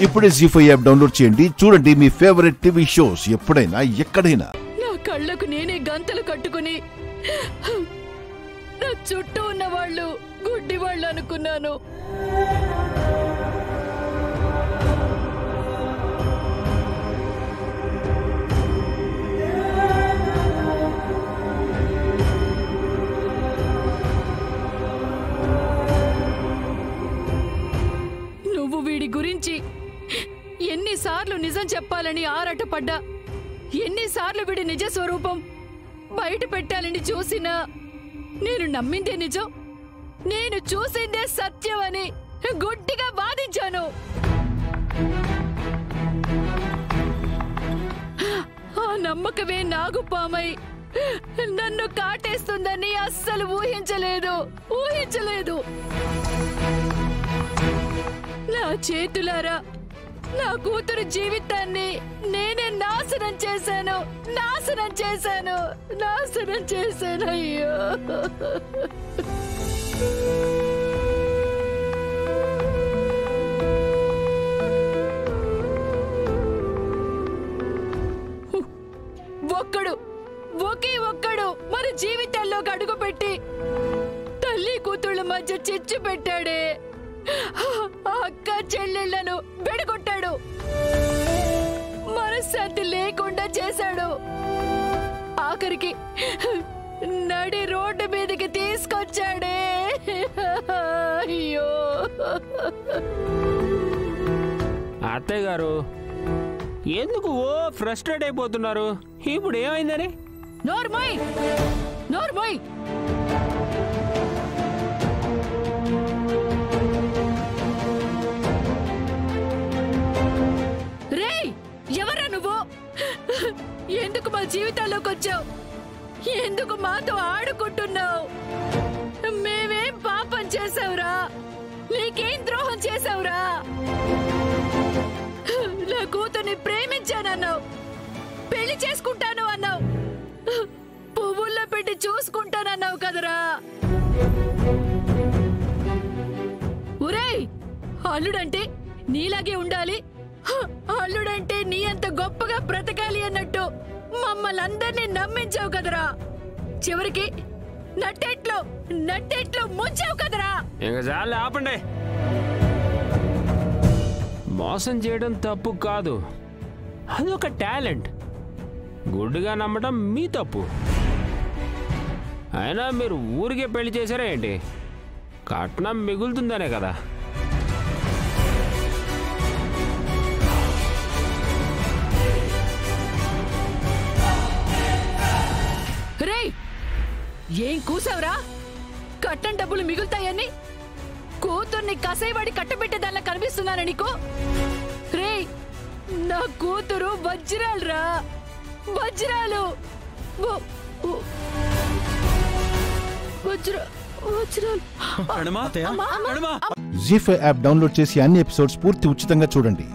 ఇప్పుడే జీ5 app download చేయండి. చూడండి మీ ఫేవరెట్ టీవీ షోస్ ఎప్పుడైనా ఎక్కడైనా. నా కళ్ళకు నేనే గంతలు కట్టుకుని నా చుట్టూ ఉన్న వాళ్ళు గుడ్డి వాళ్ళు అనుకున్నాను. నువ్వు వీడి గురించి ఎన్నిసార్లు నిజం చెప్పాలని ఆరాటపడ్డా, ఎన్నిసార్లు వీడి నిజ స్వరూపం బయట పెట్టాలని చూసినా నేను నమ్మిందే నిజం, నేను చూసిందే సత్యం అని గుడ్డిగా వాదించాను. ఆ నమ్మకమే నాగుపామై నన్ను కాటేస్తుందని అస్సలు ఊహించలేదు. నా చేతులారా నా కూతురు జీవితాన్ని నేనే నాశనం చేశాను. అయ్యో, ఒకే ఒక్కడు మన జీవితాల్లోకి అడుగుపెట్టి తల్లి కూతుళ్ళ మధ్య చిచ్చు పెట్టాడే, అక్క చెల్లెళ్లను బెడగొట్టాడు, మనశ్శాంతి లేకుండా చేశాడు, ఆఖరికి నడి రోడ్డు మీదకి తీసుకొచ్చాడే. అయ్యో, అత్తయ్య గారు ఎందుకు ఫ్రస్ట్రేట్ అయిపోతున్నారు? ఇప్పుడు ఏమైందని? నోర్మోయ్ రేయ్, ఎవరా నువ్వు? ఎందుకు మా జీవితాల్లోకి వచ్చావు? ఎందుకు మాతో ఆడుకుంటున్నావు? మేమేం పాపం చేసావురా? నీకేం ద్రోహం చేసావురా? నా కూతుర్ని ప్రేమించానన్నావు, పెళ్లి చేసుకుంటాను అన్నావు, పువ్వుల్లో పెట్టి చూసుకుంటానన్నావు కదరా. ఒరేయ్, అల్లుడంటే నీలాగే ఉండాలి, అల్లుడంటే నీ అంత గొప్పగా బ్రతకాలి అన్నట్టు మమ్మల్ని అందరినీ నమ్మించావు కదరా. చివరికి నట్టెట్లో ముంచావు కదరా. ఇంకా చాలు, ఆపండి. మోసం చేయడం తప్పు కాదు, అదొక టాలెంట్. గుడ్డుగా నమ్మడం మీ తప్పు. అయినా మీరు ఊరికే పెళ్లి చేశారా ఏంటి? కట్నం మిగులుతుందనే కదా. రేయ్, ఏం కూసావురా? కట్నం డబ్బులు మిగులుతాయని కూతుర్ని కసేవాడి కట్టబెట్టేదానిలా కనిపిస్తున్నాను నీకు? రేయ్, నా కూతురు వజ్రాలురా, వజ్రాలు. జీ5 యాప్ డౌన్లోడ్ చేసి అన్ని ఎపిసోడ్స్ పూర్తి ఉచితంగా చూడండి.